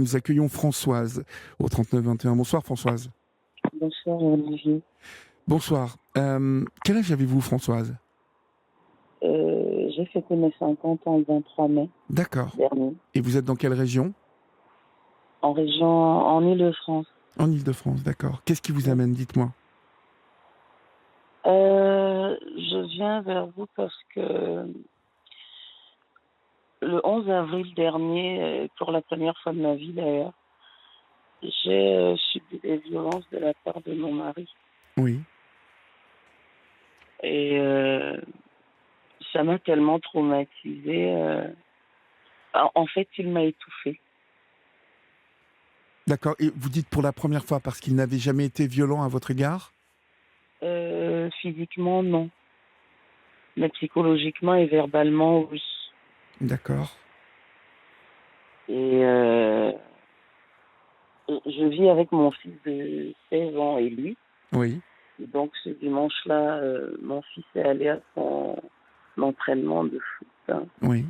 Nous accueillons Françoise au 39 21. Bonsoir Françoise. Bonsoir Olivier. Bonsoir. Quel âge avez-vous Françoise? J'ai fêté mes 50 ans le 23 mai D'accord. dernier, Et vous êtes dans quelle région? en Île-de-France. En Île-de-France, d'accord. Qu'est-ce qui vous amène? Dites-moi. Je viens vers vous parce que le 11 avril dernier, pour la première fois de ma vie d'ailleurs, j'ai subi des violences de la part de mon mari. Oui. Et ça m'a tellement traumatisée. En fait, il m'a étouffée. D'accord. Et vous dites pour la première fois parce qu'il n'avait jamais été violent à votre égard? Physiquement, non. Mais psychologiquement et verbalement, oui. D'accord. Et je vis avec mon fils de 16 ans et lui. Oui. Et donc ce dimanche-là, mon fils est allé à son entraînement de foot, hein. Oui.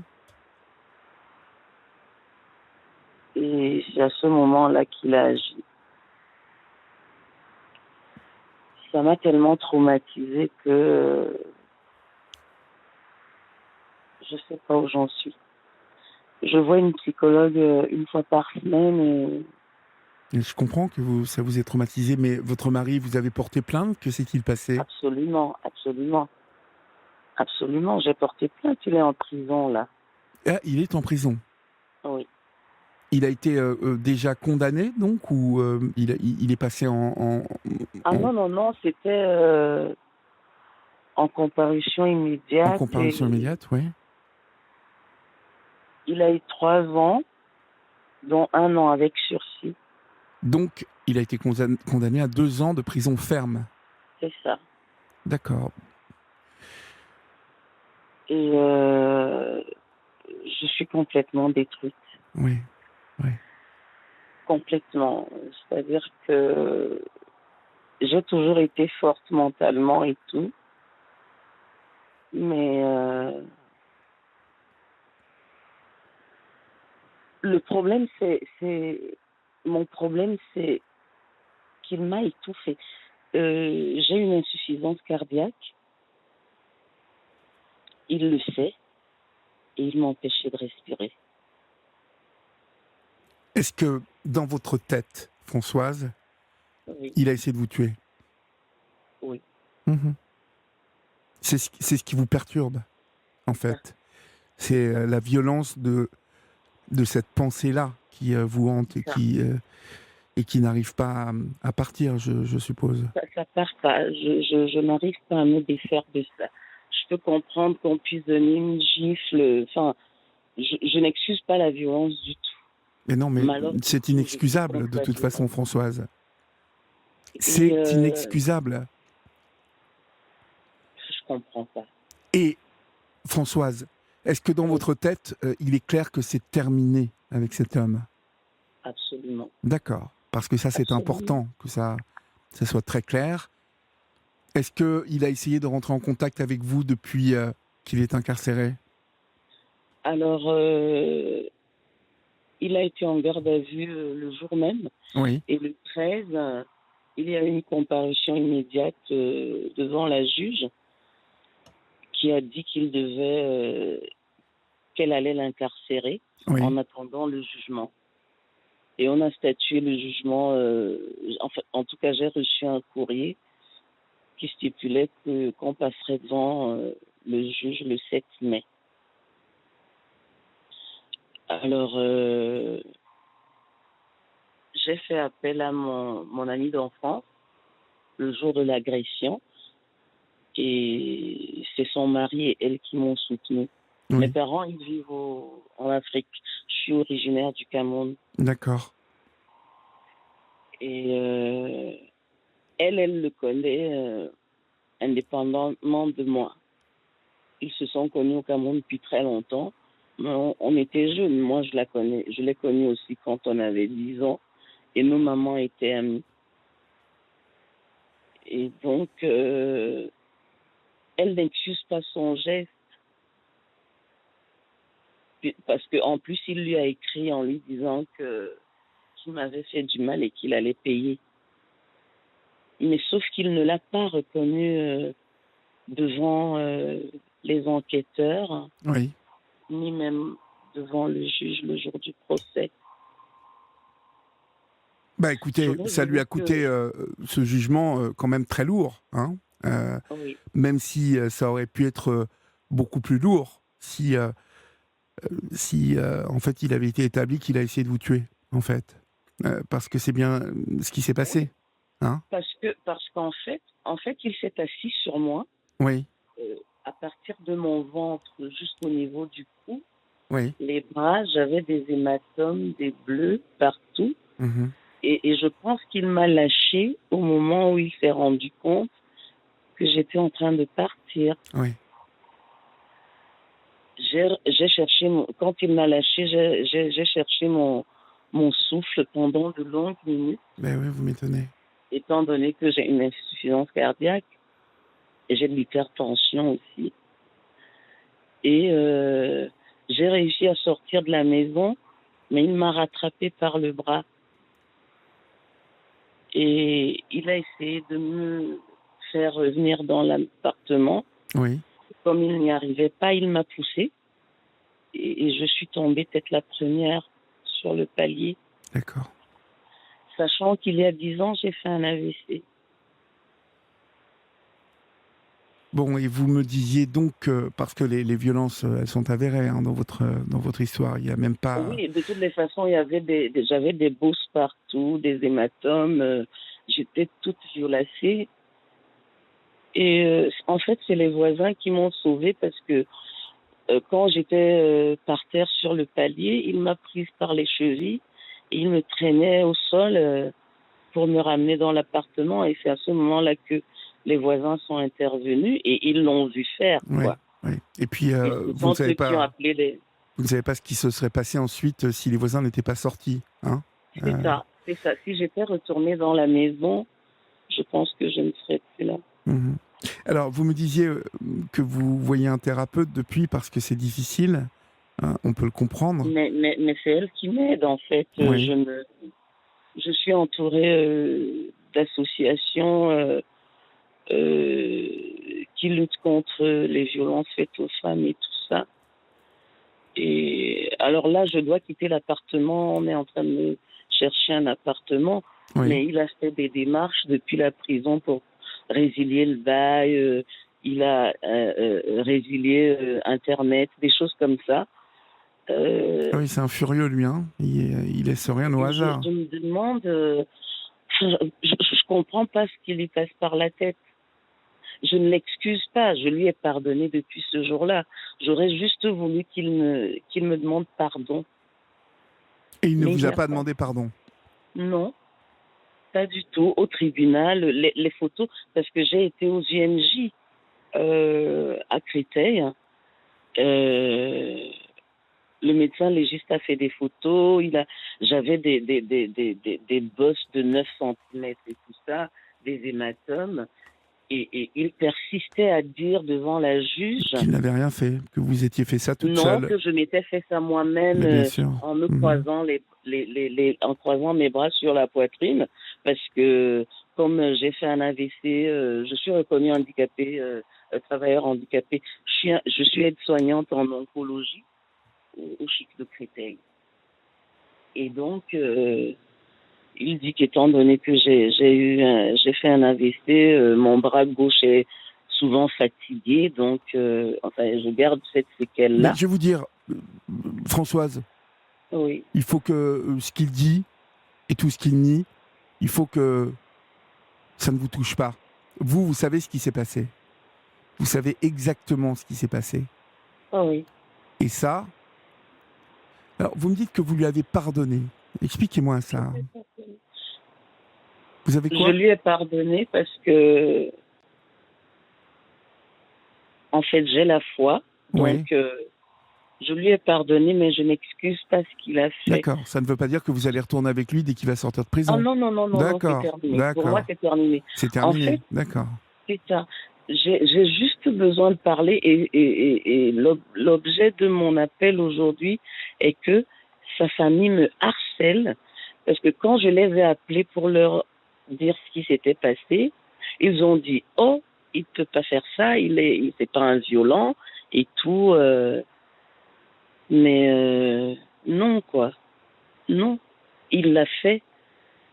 Et c'est à ce moment-là qu'il a agi. Ça m'a tellement traumatisée que je ne sais pas où j'en suis. Je vois une psychologue une fois par semaine et Et je comprends que ça vous ait traumatisé, mais votre mari, vous avez porté plainte? Que s'est-il passé? absolument, absolument, absolument. J'ai porté plainte, il est en prison là. Ah, il est en prison. Oui. Il a été déjà condamné, donc, ou il est passé Ah en, non, non, non, c'était en comparution en immédiate comparution et immédiate, oui. il a eu 3 ans, dont 1 an avec sursis. Donc, il a été condamné à 2 ans de prison ferme. C'est ça. D'accord. Et je suis complètement détruite. Oui, oui. Complètement. C'est-à-dire que j'ai toujours été forte mentalement et tout. Mais le problème, mon problème, c'est qu'il m'a étouffée. J'ai une insuffisance cardiaque. Il le sait et il m'empêchait de respirer. Est-ce que dans votre tête, Françoise, Oui, il a essayé de vous tuer? oui. Mhm. C'est ce qui vous perturbe, en Ça, fait. C'est c'est ça, la violence de cette pensée-là qui vous hante c'est ça. et qui n'arrive pas à partir, je suppose. Ça part pas. Je n'arrive pas à me défaire de ça. Je peux comprendre qu'on puisse donner une gifle. Enfin, je n'excuse pas la violence du tout. Mais non, mais Malheureusement, c'est je suis inexcusable de contre la toute façon, violence. Françoise. Et C'est inexcusable. je comprends pas. Et Françoise, est-ce que dans Oui, votre tête, il est clair que c'est terminé avec cet homme? absolument. D'accord. Parce que ça, c'est Absolument. important que ça soit très clair. Est-ce qu'il a essayé de rentrer en contact avec vous depuis qu'il est incarcéré? Alors, il a été en garde à vue le jour même. Oui, Et le 13, il y a eu une comparution immédiate devant la juge qui a dit qu'elle allait l'incarcérer oui. en attendant le jugement. Et on a statué le jugement. En tout cas, j'ai reçu un courrier qui stipulait qu'on passerait devant le juge le 7 mai. Alors, j'ai fait appel à mon ami d'enfance le jour de l'agression et c'est son mari et elle qui m'ont soutenu. Mes Oui, parents, ils vivent en Afrique. Je suis originaire du Cameroun. d'accord. Et elle le connaît indépendamment de moi. Ils se sont connus au Cameroun depuis très longtemps. Mais on était jeunes. Moi, je l'ai connue aussi quand on avait 10 ans. Et nos mamans étaient amies. Et donc, elle n'excuse pas son geste. Parce qu'en plus, il lui a écrit en lui disant que qui m'avait fait du mal et qu'il allait payer. Mais sauf qu'il ne l'a pas reconnu devant les enquêteurs, Oui. ni même devant le juge le jour du procès. Bah écoutez, J'aurais ça lui voulu a coûté que... ce jugement quand même très lourd, hein. Oui, Même si ça aurait pu être beaucoup plus lourd si en fait il avait été établi qu'il a essayé de vous tuer, en fait. Parce que c'est bien ce qui s'est oui. passé, hein. Parce qu'en fait, il s'est assis sur moi, Oui, euh, à partir de mon ventre jusqu'au niveau du cou. oui. Les bras, j'avais des hématomes, des bleus partout. Mhm. Et je pense qu'il m'a lâché au moment où il s'est rendu compte que j'étais en train de partir. Oui. J'ai cherché, quand il m'a lâché, j'ai cherché mon souffle pendant de longues minutes, Ben oui, vous m'étonnez. étant donné que j'ai une insuffisance cardiaque et j'ai de l'hypertension aussi. Et j'ai réussi à sortir de la maison, mais il m'a rattrapé par le bras. Et il a essayé de me faire revenir dans l'appartement. Oui, Comme il n'y arrivait pas, il m'a poussé. Et je suis tombée tête la première sur le palier, d'accord. sachant qu'il y a 10 ans, j'ai fait un AVC. Bon, et vous me disiez donc que, parce que les violences, elles sont avérées hein, dans votre histoire, il n'y a même pas... Oui, de toutes les façons, il y avait j'avais des bosses partout, des hématomes. J'étais toute violacée. Et en fait, c'est les voisins qui m'ont sauvée parce que quand j'étais par terre sur le palier, il m'a prise par les chevilles et il me traînait au sol pour me ramener dans l'appartement. Et c'est à ce moment-là que les voisins sont intervenus et ils l'ont vu faire, Oui, quoi. oui. Et puis, Et ce sont eux qui ont appelé les... vous ne savez pas ce qui se serait passé ensuite si les voisins n'étaient pas sortis, hein. C'est Euh, ça, c'est ça. Si j'étais retournée dans la maison, je pense que je ne serais plus là. mhm. Alors, vous me disiez que vous voyez un thérapeute depuis parce que c'est difficile, hein, on peut le comprendre. Mais c'est elle qui m'aide, en fait. Oui, Je suis entourée d'associations euh, qui luttent contre les violences faites aux femmes et tout ça. Et alors là, je dois quitter l'appartement. On est en train de me chercher un appartement. oui. Mais il a fait des démarches depuis la prison pour résilier le bail. Il a résilié Internet, des choses comme ça. Euh, Ah oui, c'est un furieux, lui, hein. Il laisse rien au et hasard. je me demande, je comprends pas ce qui lui passe par la tête. Je ne l'excuse pas, je lui ai pardonné depuis ce jour-là. J'aurais juste voulu qu'il me demande pardon. Et il ne Mais il vous n'y a a pas pas. demandé pardon. Non, pas du tout. Au tribunal, les photos, parce que j'ai été aux UMJ à Créteil. Euh, le médecin légiste a fait des photos. J'avais des bosses de 9 centimètres et tout ça, des hématomes. Et il persistait à dire devant la juge Qu'il n'avait rien fait, que vous étiez fait ça toute non, seule. que je m'étais fait ça moi-même Mais bien sûr. en me Mhm. croisant en croisant mes bras sur la poitrine, parce que comme j'ai fait un AVC, je suis reconnue handicapée, travailleur handicapé. Je suis aide-soignante en oncologie au CHIC de Créteil. Et donc, il dit qu'étant donné que j'ai fait un AVC, mon bras gauche est souvent fatigué, donc enfin, je garde cette Mais séquelle-là. je vais vous dire, Françoise, Oui. il faut que ce qu'il dit et tout ce qu'il nie, il faut que ça ne vous touche pas. Vous, vous savez ce qui s'est passé. Vous savez exactement ce qui s'est passé. Ah oui. Et ça, alors vous me dites que vous lui avez pardonné. Expliquez-moi ça. Vous avez Je quoi? lui ai pardonné parce que, en fait, j'ai la foi. Donc, Oui, je lui ai pardonné, mais je n'excuse pas ce qu'il a fait. d'accord. Ça ne veut pas dire que vous allez retourner avec lui dès qu'il va sortir de Ah prison. non, non, non, non, non, c'est D'accord, terminé. Pour moi, d'accord. c'est terminé. C'est En terminé, fait, d'accord. c'est ça. J'ai juste besoin de parler et l'objet de mon appel aujourd'hui est que sa famille me harcèle Parce que quand je les ai appelés pour leur dire ce qui s'était passé, ils ont dit oh, il peut pas faire ça, c'est pas un violent et tout. Mais non, quoi. Non. Il l'a fait.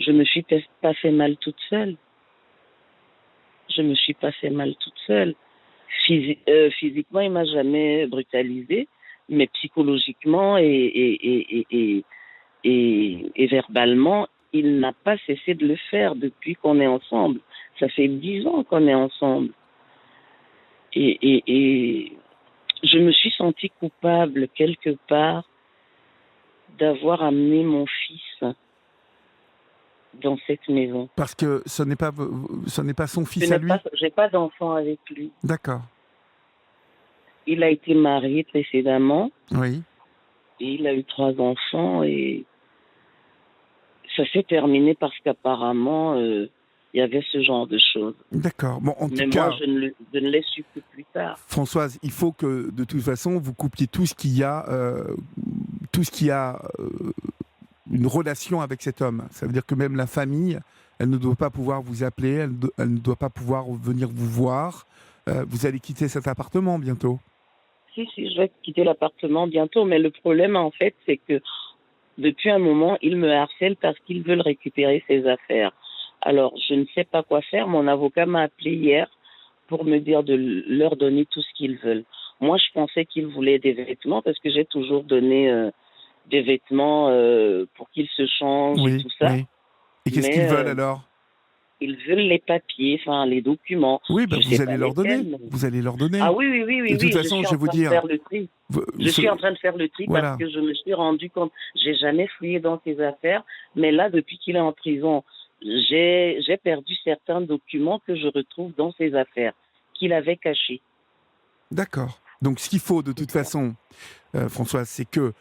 Je me suis pas fait mal toute seule. Je me suis pas fait mal toute seule. Physiquement, il m'a jamais brutalisée, mais psychologiquement et verbalement, il n'a pas cessé de le faire depuis qu'on est ensemble. Ça fait 10 ans qu'on est ensemble. Et je me suis sentie coupable quelque part d'avoir amené mon fils dans cette maison. Parce que ce n'est pas son fils à lui. J'ai pas d'enfant avec lui. D'accord. Il a été marié précédemment. Oui. Et il a eu 3 enfants et ça s'est terminé parce qu'apparemment il y avait ce genre de choses. D'accord. Bon, en Mais tout moi, cas, je ne l'ai su que plus tard. Françoise, il faut que de toute façon vous coupiez tout ce qui a une relation avec cet homme. Ça veut dire que même la famille, elle ne doit pas pouvoir vous appeler, elle ne doit pas pouvoir venir vous voir. Vous allez quitter cet appartement bientôt. Si, je vais quitter l'appartement bientôt, mais le problème, en fait, c'est que depuis un moment, ils me harcèlent parce qu'ils veulent récupérer ses affaires. Alors, je ne sais pas quoi faire. Mon avocat m'a appelé hier pour me dire de leur donner tout ce qu'ils veulent. Moi, je pensais qu'ils voulaient des vêtements parce que j'ai toujours donné des vêtements pour qu'ils se changent et tout ça. Oui. Et qu'est-ce qu'ils veulent alors ? Ils veulent les papiers, enfin les documents. Oui, vous allez leur donner. Vous allez leur donner. Ah oui. De toute façon, je vais vous dire. Je suis en train de faire le tri voilà. parce que je me suis rendu compte. J'ai jamais fouillé dans ses affaires, mais là, depuis qu'il est en prison, j'ai perdu certains documents que je retrouve dans ses affaires qu'il avait cachés. D'accord. Donc, ce qu'il faut de toute façon, Françoise, c'est que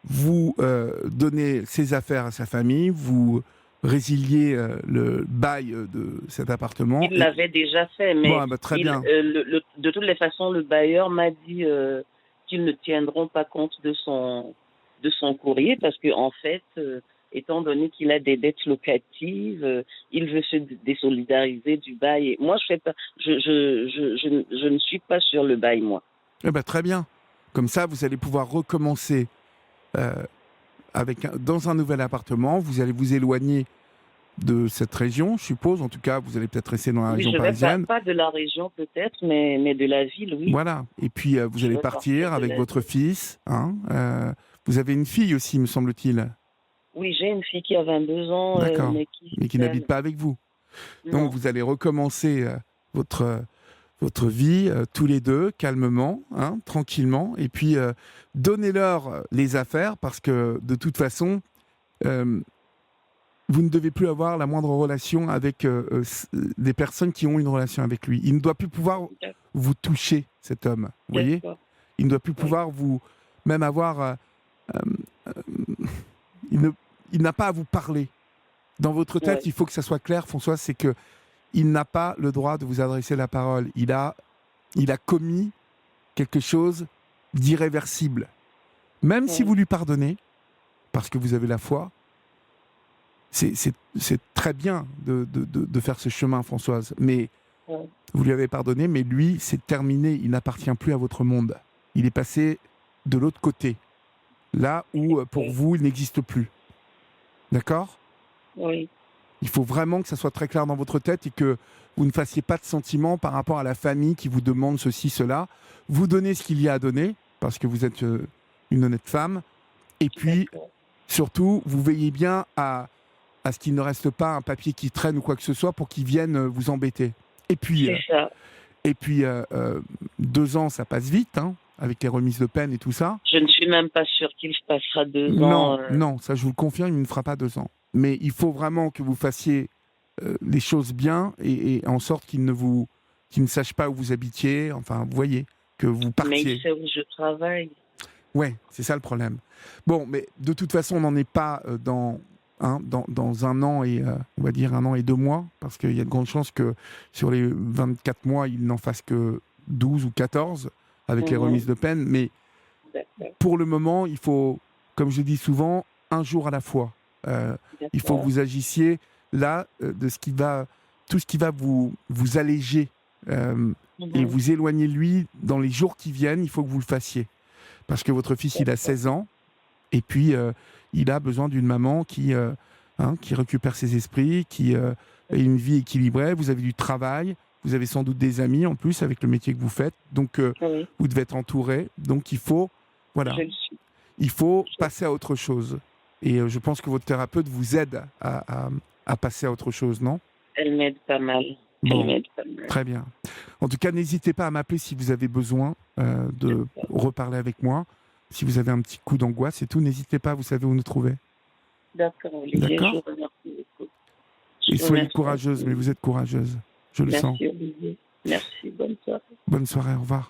vous donnez ses affaires à sa famille, vous résiliez le bail de cet appartement. Il l'avait déjà fait, mais très bien. De toutes les façons, le bailleur m'a dit qu'ils ne tiendront pas compte de son courrier parce que en fait, étant donné qu'il a des dettes locatives, il veut se désolidariser du bail. Et moi, je ne suis pas sur le bail, moi. Très bien. Comme ça, vous allez pouvoir recommencer dans un nouvel appartement. Vous allez vous éloigner de cette région, je suppose. En tout cas, vous allez peut-être rester dans la région parisienne. Pas de la région peut-être, mais de la ville, oui. Voilà. Et puis, vous allez partir avec votre fils. Vous avez une fille aussi, me semble-t-il. Oui, j'ai une fille qui a 22 ans. D'accord. Mais qui n'habite pas avec vous. Non. Donc, vous allez recommencer votre vie tous les deux, calmement, tranquillement. Et puis, donnez-leur les affaires parce que, de toute façon, vous ne devez plus avoir la moindre relation avec des personnes qui ont une relation avec lui. Il ne doit plus pouvoir vous toucher, cet homme. Vous voyez ? Il ne doit plus pouvoir vous... Même avoir... il n'a pas à vous parler. Dans votre tête, il faut que ça soit clair, François, c'est que il n'a pas le droit de vous adresser la parole. Il a commis quelque chose d'irréversible. Même si vous lui pardonnez, parce que vous avez la foi, c'est très bien de faire ce chemin, Françoise. Mais vous lui avez pardonné, mais lui, c'est terminé. Il n'appartient plus à votre monde. Il est passé de l'autre côté, là où, pour vous, il n'existe plus. D'accord ? Oui. Il faut vraiment que ça soit très clair dans votre tête et que vous ne fassiez pas de sentiments par rapport à la famille qui vous demande ceci, cela. Vous donnez ce qu'il y a à donner, parce que vous êtes une honnête femme. Et puis, surtout, vous veillez bien à ce qu'il ne reste pas un papier qui traîne ou quoi que ce soit pour qu'il vienne vous embêter. Et puis, 2 ans, ça passe vite, avec les remises de peine et tout ça. Je ne suis même pas sûre qu'il passera 2 ans. Non, ça je vous le confirme, il ne fera pas 2 ans. Mais il faut vraiment que vous fassiez les choses bien et en sorte qu'il ne sache pas où vous habitiez. Enfin, vous voyez, que vous partiez. Mais il sait où je travaille. Ouais, c'est ça le problème. Bon, mais de toute façon, on n'en est pas dans 1 an et, on va dire 1 an et 2 mois, parce qu'il y a de grandes chances que sur les 24 mois, il n'en fasse que 12 ou 14 avec les remises de peine. Mais pour le moment, il faut, comme je dis souvent, un jour à la fois. Il faut que vous agissiez là de tout ce qui va vous alléger et vous éloigner de lui dans les jours qui viennent. Il faut que vous le fassiez. Parce que votre fils, il a 16 ans. Et puis, il a besoin d'une maman qui récupère ses esprits, qui ait une vie équilibrée. Vous avez du travail. Vous avez sans doute des amis en plus avec le métier que vous faites. Donc, vous devez être entouré. Donc, il faut passer à autre chose. Et je pense que votre thérapeute vous aide à passer à autre chose, non ? Elle m'aide pas mal. Bon, très bien. En tout cas, n'hésitez pas à m'appeler si vous avez besoin de reparler avec moi. Si vous avez un petit coup d'angoisse et tout, n'hésitez pas, vous savez où nous trouver. D'accord, Olivier, D'accord ? je vous remercie beaucoup. Et soyez courageuse, mais vous êtes courageuse. Je le sens. Merci, Olivier. Merci, bonne soirée. Bonne soirée, au revoir.